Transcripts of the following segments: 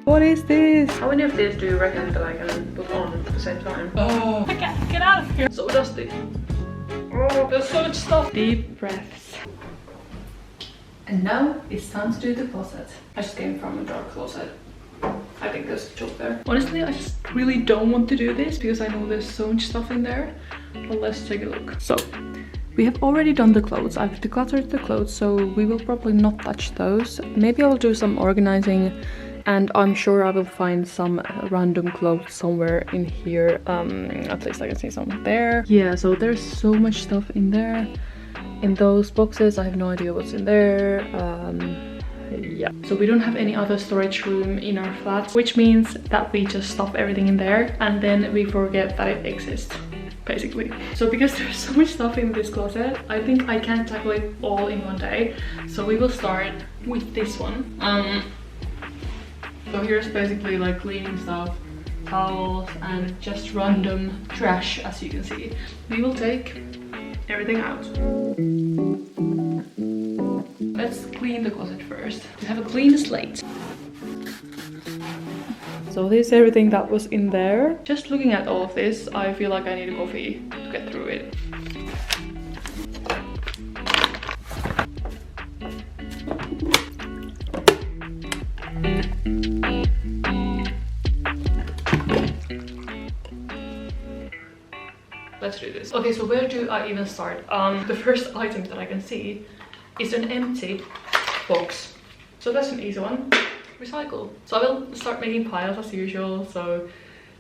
What is this? How many of these do you reckon that I can put on at the same time? Oh, I can't get out of here. So dusty. Oh, there's so much stuff. deep breaths. And now it's time to do the closet. I just came from a dark closet. I think there's a joke there. Honestly, I just really don't want to do this because I know there's so much stuff in there. But let's take a look. So, we have already done the clothes. I've decluttered the clothes, so we will probably not touch those. Maybe I will do some organizing, and I'm sure I will find some random clothes somewhere in here. At least I can see some there. Yeah, so there's so much stuff in there. In those boxes, I have no idea what's in there. Yeah, so we don't have any other storage room in our flat, which means that we just stuff everything in there and then we forget that it exists, basically. So because there's so much stuff in this closet, I think I can't tackle it all in one day. So we will start with this one. So here's basically like cleaning stuff, towels, and just random trash, as you can see. We will take everything out. Let's clean the closet first to have a clean slate. So this is everything that was in there. Just looking at all of this, I feel like I need a coffee to get through it. Let's do this. Okay, so where do I even start? The first item that I can see is an empty box. So that's an easy one. Recycle. So I will start making piles as usual. So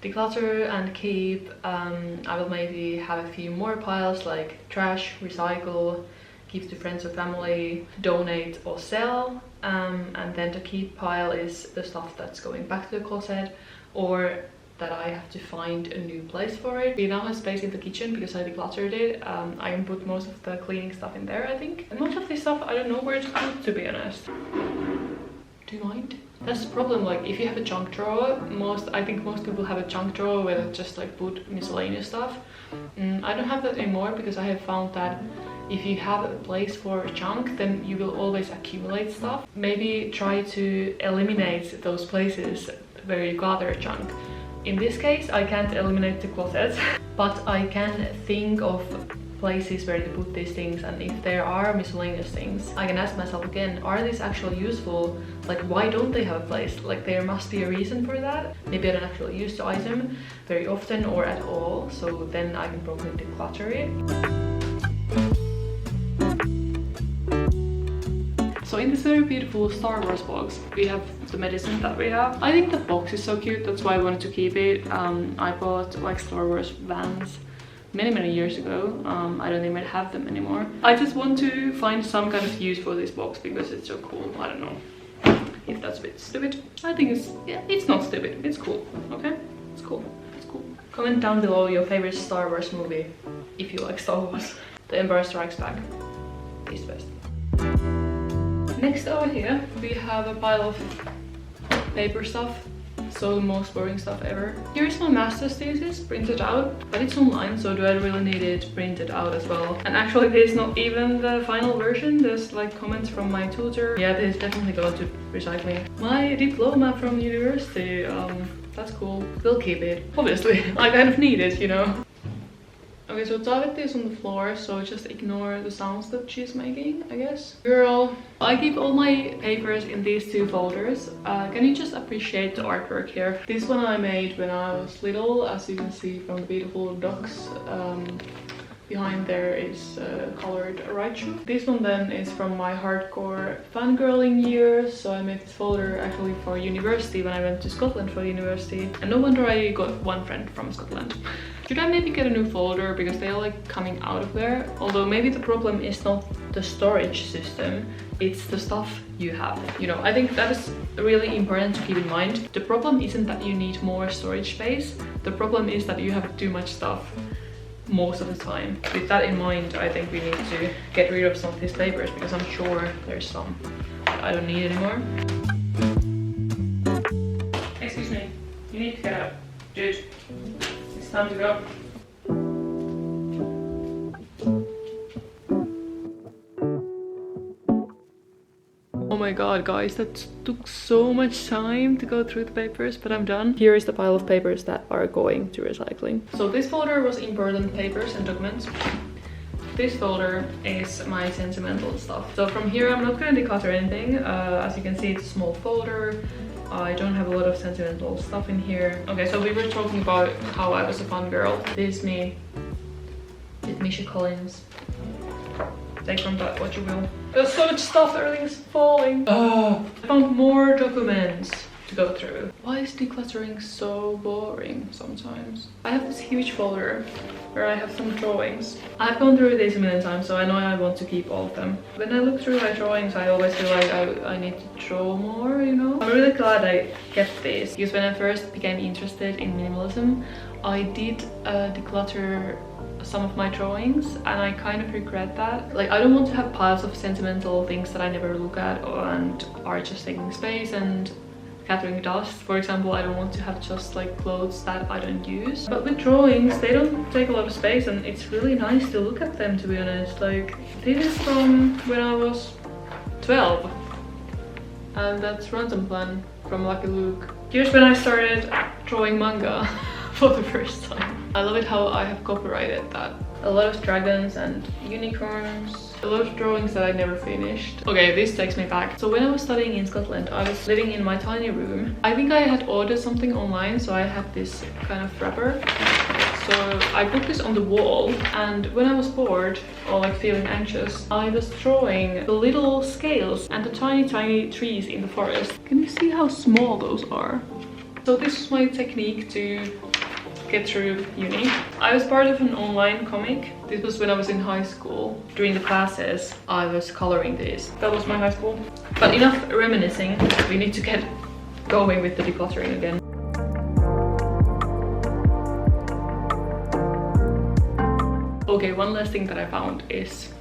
declutter and keep. I will maybe have a few more piles like trash, recycle, give to friends or family, donate or sell. And then the keep pile is the stuff that's going back to the closet or that I have to find a new place for it. We now have space in the kitchen because I decluttered it. I can put most of the cleaning stuff in there, I think. And most of this stuff I don't know where to put, to be honest. Do you mind? That's the problem, like if you have a junk drawer, I think most people have a junk drawer where they just like put miscellaneous stuff. I don't have that anymore because I have found that if you have a place for junk, then you will always accumulate stuff. Maybe try to eliminate those places where you gather junk. In this case, I can't eliminate the closet, but I can think of places where to put these things, and if there are miscellaneous things, I can ask myself again, are these actually useful? Like, why don't they have a place? Like, there must be a reason for that. Maybe I don't actually use the item very often or at all, so then I can probably declutter it. So in this very beautiful Star Wars box, we have the medicine that we have. I think the box is so cute, that's why I wanted to keep it. I bought like Star Wars Vans many years ago. I don't even have them anymore. I just want to find some kind of use for this box because it's so cool. I don't know if that's a bit stupid. I think it's not stupid, it's cool, okay? It's cool, it's cool. Comment down below your favorite Star Wars movie, if you like Star Wars. The Empire Strikes Back is the best. Next over here, we have a pile of paper stuff. So the most boring stuff ever. Here is my master's thesis printed out, but it's online, so do I really need it printed out as well? And actually this is not even the final version, there's like comments from my tutor. Yeah, this is definitely going to recycling. My diploma from university, that's cool. We'll keep it. Obviously, I kind of need it, you know. Okay, so Tavette is on the floor, so just ignore the sounds that she's making, I guess. Girl, I keep all my papers in these two folders. Can you just appreciate the artwork here? This one I made when I was little, as you can see from the beautiful ducks. Behind there is colored raichu. This one then is from my hardcore fangirling years. So I made this folder actually for university when I went to Scotland for university. And no wonder I got one friend from Scotland. Should I maybe get a new folder because they are like coming out of there? Although maybe the problem is not the storage system, it's the stuff you have. You know, I think that is really important to keep in mind. The problem isn't that you need more storage space. The problem is that you have too much stuff most of the time. With that in mind, I think we need to get rid of some of these papers because I'm sure there's some I don't need anymore. Excuse me, you need to get up, dude. It's time to go. Oh my god, guys, that took so much time to go through the papers, but I'm done. Here is the pile of papers that are going to recycling. So this folder was important papers and documents. This folder is my sentimental stuff. So from here I'm not going to declutter anything. As you can see, it's a small folder. I don't have a lot of sentimental stuff in here. Okay, so we were talking about how I was a fun girl. This is me with Misha Collins. Take from that what you will. There's so much stuff, everything's falling. I found more documents to go through. Why is decluttering so boring sometimes? I have this huge folder where I have some drawings. I've gone through this a million times, so I know I want to keep all of them. When I look through my drawings, I always feel like I need to draw more, you know? I'm really glad I kept this, because when I first became interested in minimalism, I did declutter some of my drawings, and I kind of regret that. Like, I don't want to have piles of sentimental things that I never look at and are just taking space and gathering dust. For example, I don't want to have just like clothes that I don't use. But with drawings, they don't take a lot of space, and it's really nice to look at them, to be honest. Like, this is from when I was 12, and that's Ransom Plan from Lucky Luke. Here's when I started drawing manga for the first time. I love it how I have copyrighted that. A lot of dragons and unicorns. A lot of drawings that I never finished. Okay, this takes me back. So when I was studying in Scotland, I was living in my tiny room. I think I had ordered something online, so I had this kind of wrapper. So I put this on the wall, and when I was bored or like feeling anxious, I was drawing the little scales and the tiny trees in the forest. Can you see how small those are? So this was my technique to get through uni. I was part of an online comic. This was when I was in high school. During the classes, I was coloring this. That was my high school. But enough reminiscing. We need to get going with the decluttering again. Okay, one last thing that I found is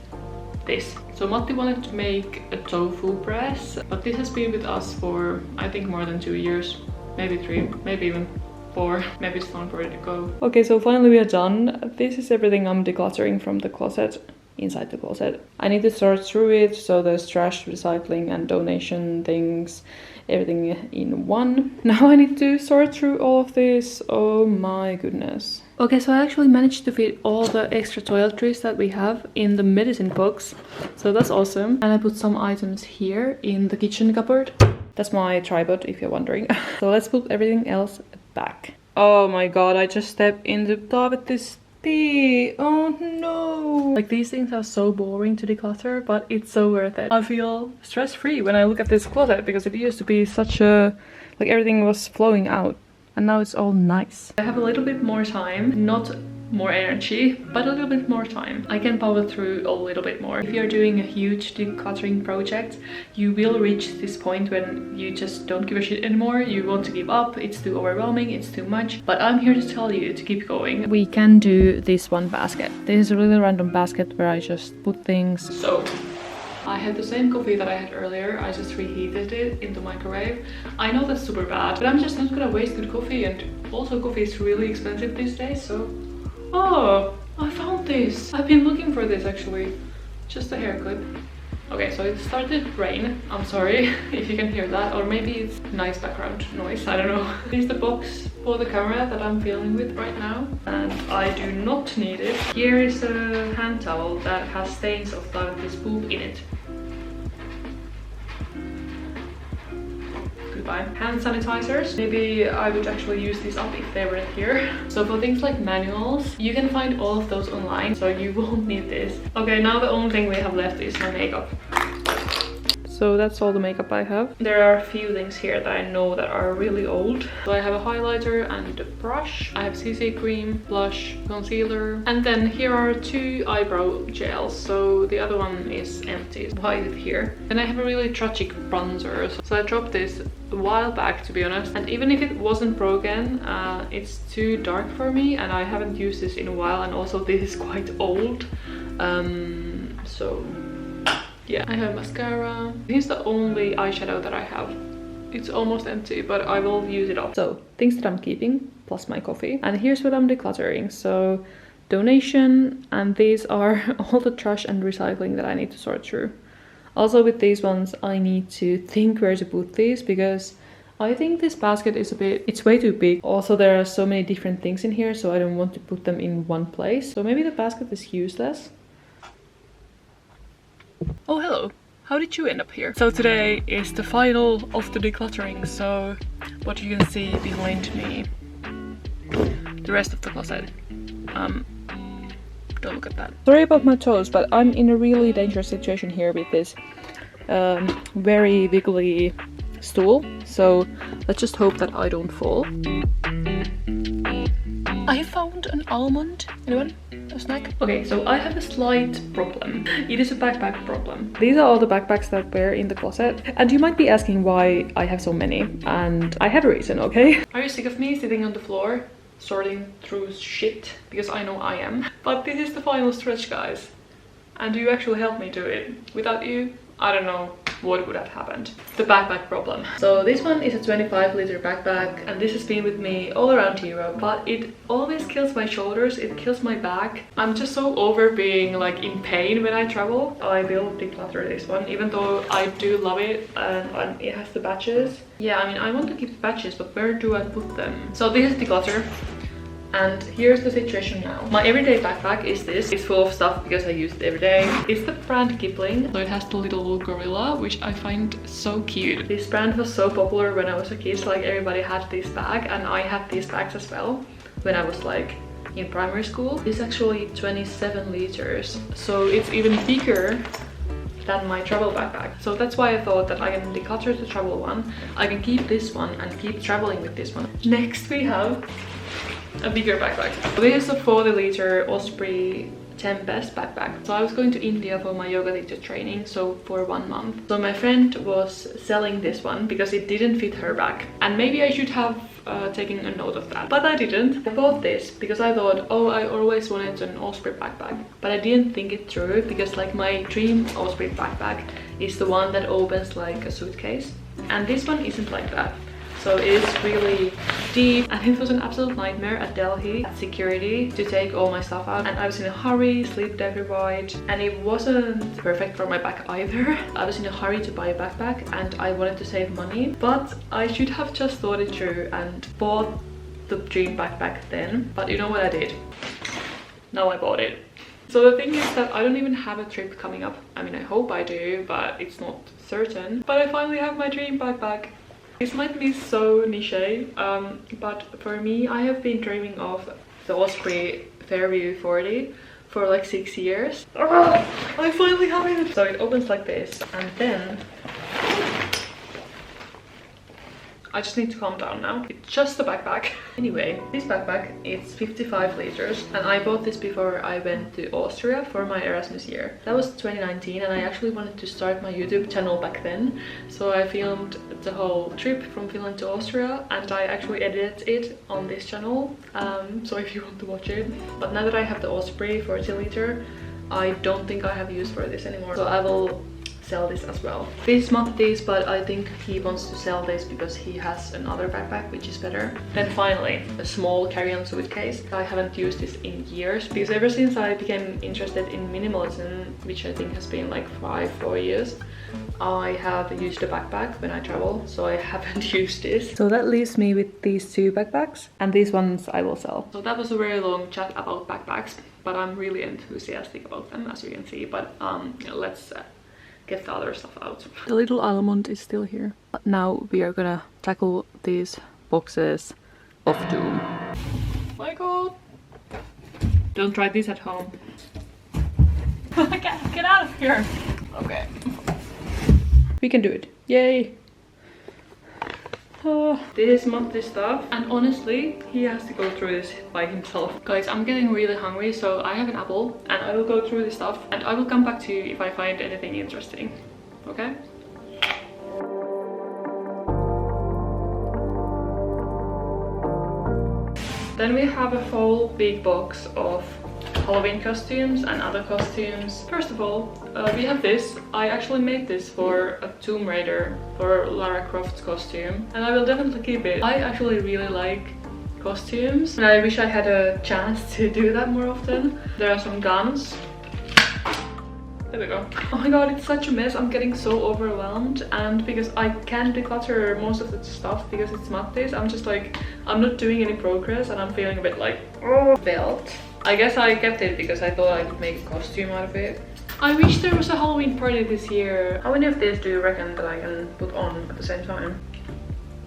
this. So Matti wanted to make a tofu press, but this has been with us for I think more than 2 years, maybe 3, maybe even 4. Maybe it's time for it to go. Okay, so finally we are done. This is everything I'm decluttering from the closet, inside the closet. I need to sort through it, so there's trash, recycling and donation things, everything in one. Now I need to sort through all of this. Oh my goodness. Okay, so I actually managed to fit all the extra toiletries that we have in the medicine box, so that's awesome. And I put some items here in the kitchen cupboard. That's my tripod, if you're wondering. So let's put everything else back. Oh my god, I just stepped in the tub with this tea. Oh no. Like, these things are so boring to declutter, but it's so worth it. I feel stress-free when I look at this closet, because it used to be such a... like, everything was flowing out. And now it's all nice. I have a little bit more time, not more energy, but a little bit more time. I can power through a little bit more. If you're doing a huge decluttering project, you will reach this point when you just don't give a shit anymore. You want to give up, it's too overwhelming, it's too much. But I'm here to tell you to keep going. We can do this one basket. This is a really random basket where I just put things. So I had the same coffee that I had earlier. I just reheated it in the microwave. I know that's super bad, but I'm just not gonna waste good coffee, and also coffee is really expensive these days, so... Oh, I found this! I've been looking for this actually. Just a haircut. Okay, so it started to rain. I'm sorry if you can hear that, or maybe it's nice background noise, I don't know. This is the box for the camera that I'm filming with right now, and I do not need it. Here is a hand towel that has stains of this poop in it. Goodbye. Hand sanitizers. Maybe I would actually use these up if they weren't here. So for things like manuals, you can find all of those online, so you won't need this. Okay, now the only thing we have left is my makeup. So that's all the makeup I have. There are a few things here that I know that are really old. So I have a highlighter and a brush. I have CC cream, blush, concealer. And then here are 2 eyebrow gels. So the other one is empty. Why is it here? Then I have a really tragic bronzer. So I dropped this a while back, to be honest. And even if it wasn't broken, it's too dark for me. And I haven't used this in a while. And also this is quite old. So... yeah, I have mascara. This is the only eyeshadow that I have. It's almost empty, but I will use it up. So, things that I'm keeping, plus my coffee. And here's what I'm decluttering. So, donation, and these are all the trash and recycling that I need to sort through. Also with these ones, I need to think where to put these because I think this basket is it's way too big. Also, there are so many different things in here, so I don't want to put them in one place. So maybe the basket is useless. Oh, hello. How did you end up here? So today is the final of the decluttering, so what you can see behind me, the rest of the closet. Don't look at that. Sorry about my toes, but I'm in a really dangerous situation here with this very wiggly stool, so let's just hope that I don't fall. I found an almond. Anyone? A snack? Okay, so I have a slight problem. It is a backpack problem. These are all the backpacks that were in the closet, and you might be asking why I have so many, and I have a reason, okay? Are you sick of me sitting on the floor sorting through shit? Because I know I am. But this is the final stretch, guys, and you actually helped me do it. Without you, I don't know what would have happened. The backpack problem. So this one is a 25-liter backpack, and this has been with me all around Europe, but it always kills my shoulders, it kills my back. I'm just so over being like in pain when I travel. I will declutter this one, even though I do love it, and it has the badges. Yeah, I mean, I want to keep the badges, but where do I put them? So this is declutter. And here's the situation now. My everyday backpack is this. It's full of stuff because I use it every day. It's the brand Kipling. So it has the little gorilla, which I find so cute. This brand was so popular when I was a kid. Like everybody had this bag, and I had these bags as well when I was like in primary school. It's actually 27 liters. So it's even bigger than my travel backpack. So that's why I thought that I can declutter the travel one. I can keep this one and keep traveling with this one. Next we have a bigger backpack. This is a 40-liter Osprey Tempest backpack. So I was going to India for my yoga teacher training, so for 1 month. So my friend was selling this one because it didn't fit her back, and maybe I should have taken a note of that, but I didn't. I bought this because I thought, oh, I always wanted an Osprey backpack, but I didn't think it through because like my dream Osprey backpack is the one that opens like a suitcase, and this one isn't like that. So it's really deep, and it was an absolute nightmare at Delhi at security to take all my stuff out, and I was in a hurry, sleep deprived, and it wasn't perfect for my back either. I was in a hurry to buy a backpack and I wanted to save money, but I should have just thought it through and bought the dream backpack then. But you know what I did? Now I bought it. So the thing is that I don't even have a trip coming up. I mean, I hope I do, but it's not certain. But I finally have my dream backpack. This might be so niche, but for me, I have been dreaming of the Osprey Fairview 40 for like 6 years. I finally have it! So it opens like this, and then I just need to calm down now. It's just a backpack. Anyway, this backpack is 55 liters, and I bought this before I went to Austria for my Erasmus year. That was 2019, and I actually wanted to start my YouTube channel back then. So I filmed the whole trip from Finland to Austria, and I actually edited it on this channel. So if you want to watch it. But now that I have the Osprey 40 liter, I don't think I have use for this anymore. So I will sell this as well. This is Matti's, but I think he wants to sell this because he has another backpack which is better. Then finally, a small carry-on suitcase. I haven't used this in years because ever since I became interested in minimalism, which I think has been like 4 years, I have used a backpack when I travel, so I haven't used this. So that leaves me with these 2 backpacks, and these ones I will sell. So that was a very long chat about backpacks, but I'm really enthusiastic about them, as you can see. But let's get the other stuff out. The little almond is still here. But now we are gonna tackle these boxes of doom. Michael! Don't try this at home. Get out of here! Okay. We can do it. Yay! This is Matti's stuff, and honestly, he has to go through this by himself. Guys, I'm getting really hungry, so I have an apple, and I will go through this stuff, and I will come back to you if I find anything interesting. Okay? Then we have a whole big box of Halloween costumes and other costumes. First of all, we have this. I actually made this for a Tomb Raider, for Lara Croft's costume, and I will definitely keep it. I actually really like costumes, and I wish I had a chance to do that more often. There are some guns. There we go. Oh my god, it's such a mess. I'm getting so overwhelmed, and because I can't declutter most of the stuff because it's Matti's, I'm just like, I'm not doing any progress and I'm feeling a bit like, oh, felt. I guess I kept it because I thought I could make a costume out of it. I wish there was a Halloween party this year. How many of these do you reckon that I can put on at the same time?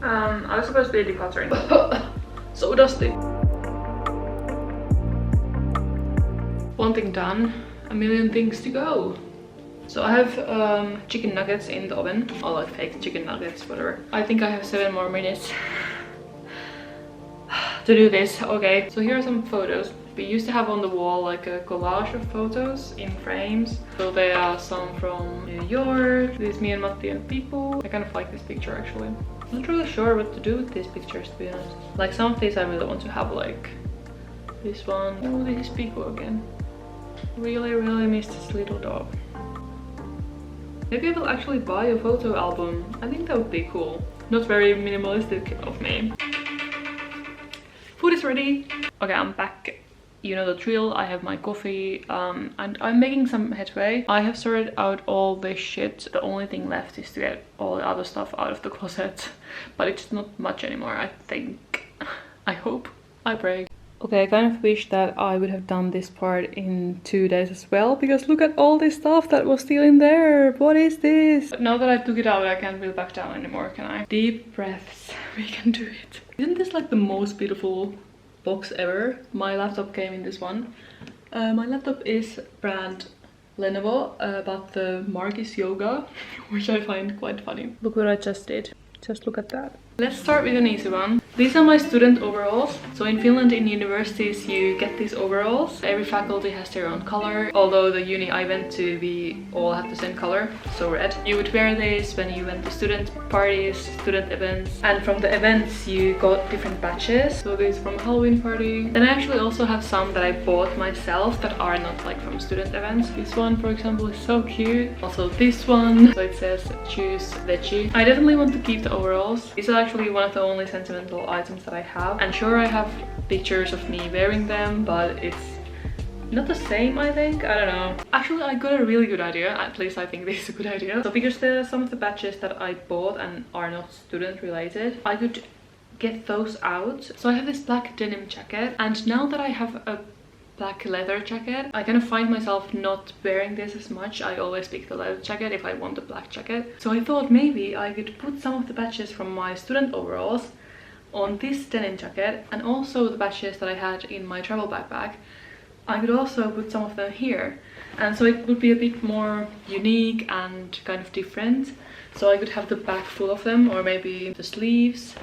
I was supposed to be decluttering. So dusty. One thing done, a million things to go. So I have chicken nuggets in the oven, or like fake chicken nuggets, whatever. I think I have 7 more minutes to do this. Okay, so here are some photos. We used to have on the wall like a collage of photos in frames. So there are some from New York. This is me and Matti and people. I kind of like this picture actually. I'm not really sure what to do with these pictures, to be honest. Like some of these I really want to have, like this one. Oh, this is Pico again. Really miss this little dog. Maybe I will actually buy a photo album. I think that would be cool. Not very minimalistic of me. Food is ready. Okay, I'm back. You know the drill. I have my coffee and I'm making some headway. I have sorted out all this shit. The only thing left is to get all the other stuff out of the closet, but it's not much anymore, I think. I hope. I pray. Okay, I kind of wish that I would have done this part in 2 days as well, because look at all this stuff that was still in there. What is this? But now that I took it out, I can't really back down anymore, can I? Deep breaths. We can do it. Isn't this like the most beautiful box ever? My laptop came in this one. My laptop is brand Lenovo, but the mark is Yoga, which I find quite funny. Look what I just did. Just look at that. Let's start with an easy one. These are my student overalls. So in Finland, in universities, you get these overalls. Every faculty has their own color. Although the uni I went to, we all had the same color, so red. You would wear these when you went to student parties, student events. And from the events, you got different badges. So these from a Halloween party. Then I actually also have some that I bought myself that are not like from student events. This one, for example, is so cute. Also this one. So it says choose veggie. I definitely want to keep the overalls. These are actually one of the only sentimental items that I have, and sure, I have pictures of me wearing them, but it's not the same, I think. I don't know. Actually, I got a really good idea. At least I think this is a good idea. So because there are some of the badges that I bought and are not student related, I could get those out. So I have this black denim jacket, and now that I have a black leather jacket, I kind of find myself not wearing this as much. I always pick the leather jacket if I want a black jacket. So I thought maybe I could put some of the badges from my student overalls on this denim jacket, and also the badges that I had in my travel backpack. I could also put some of them here, and so it would be a bit more unique and kind of different. So I could have the back full of them, or maybe the sleeves,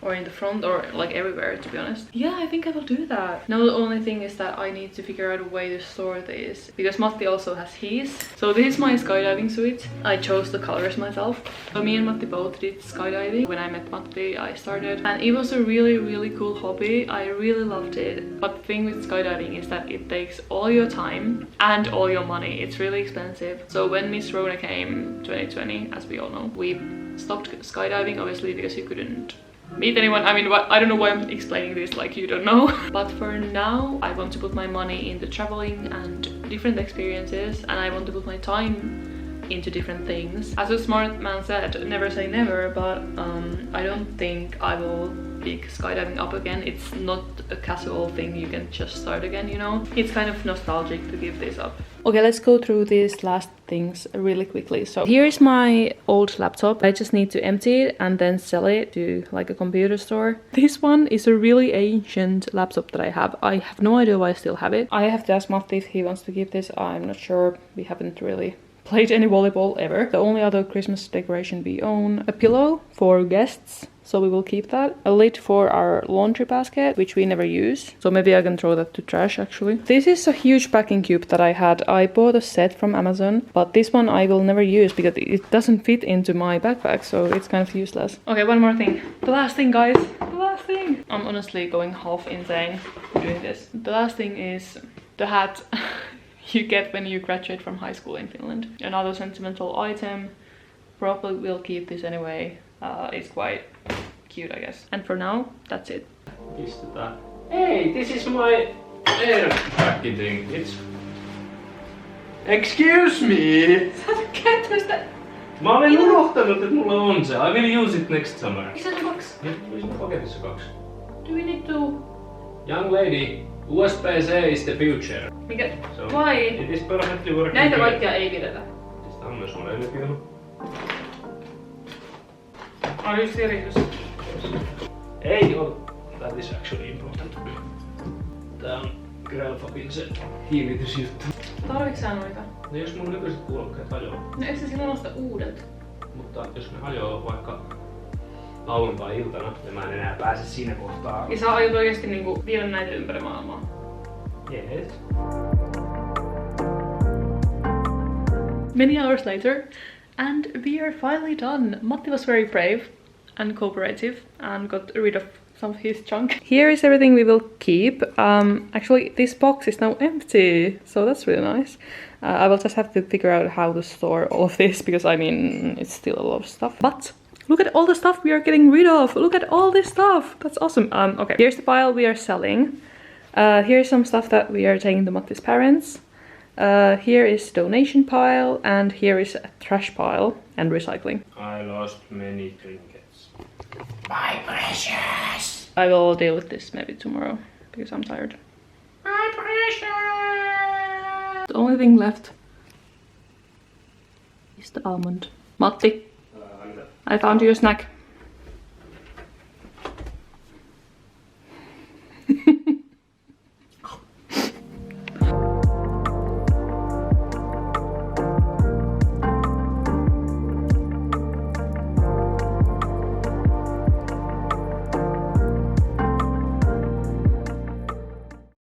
or in the front, or like everywhere, to be honest. Yeah, I think I will do that. Now the only thing is that I need to figure out a way to store this, because Matti also has his. So this is my skydiving suit. I chose the colors myself. So me and Matti both did skydiving. When I met Matti, I started, and it was a really cool hobby. I really loved it. But the thing with skydiving is that it takes all your time and all your money. It's really expensive. So when Miss Rona came 2020, as we all know, we stopped skydiving, obviously, because you couldn't meet anyone. I mean, I don't know why I'm explaining this like you don't know. But for now, I want to put my money into traveling and different experiences, and I want to put my time into different things. As a smart man said, never say never, but I don't think I will pick skydiving up again. It's not a casual thing you can just start again, you know? It's kind of nostalgic to give this up. Okay, let's go through these last things really quickly. So here is my old laptop. I just need to empty it and then sell it to like a computer store. This one is a really ancient laptop that I have. I have no idea why I still have it. I have to ask Matti if he wants to keep this. I'm not sure. We haven't really played any volleyball ever. The only other Christmas decoration we own: a pillow for guests, so we will keep that. A lid for our laundry basket, which we never use, so maybe I can throw that to trash actually. This is a huge packing cube that I had. I bought a set from Amazon, but this one I will never use because it doesn't fit into my backpack, so it's kind of useless. Okay, one more thing. The last thing, guys. The last thing. I'm honestly going half insane doing this. The last thing is the hat you get when you graduate from high school in Finland. Another sentimental item. Probably will keep this anyway. It's quite cute, I guess. And for now, that's it. Hey, this is my air packaging. Excuse me! Sä oot käyttänyt sitä. Mä olen unohtanut, että mulla on se. I will use it next summer. Eikö sä ole 2? Nyt tuli siinä paketissa 2. Do we need to... Young lady, USB-C is the future. Mikä? So, Why? it is perfectly working. Näitä kaikkia ei pidetä. Tästä on myös mun öljykilma. Are you serious? Ei oo. That is actually important. Tää on Grelfabin se hiilitysjuttu. Tarviks sä noita? No jos mun nykyiset kuulokkeet hajoaa. No eikö sä silloin osta uudet? Mutta jos ne hajoaa vaikka lauantai-iltana ja mä en enää pääse siinä kohtaa. Ja sä aiot oikeesti niinku viedä näitä ympäri maailmaa? Yes. Many hours later, and we are finally done. Matti was very brave and cooperative and got rid of some of his junk. Here is everything we will keep. Actually, this box is now empty, so that's really nice. I will just have to figure out how to store all of this because I mean, it's still a lot of stuff. But look at all the stuff we are getting rid of. Look at all this stuff. That's awesome. Okay, here's the pile we are selling. Here's some stuff that we are taking to Matti's parents. Here is donation pile, and here is a trash pile and recycling. I lost many trinkets. My precious! I will deal with this maybe tomorrow because I'm tired. My precious! The only thing left is the almond. Matti, I found you a snack.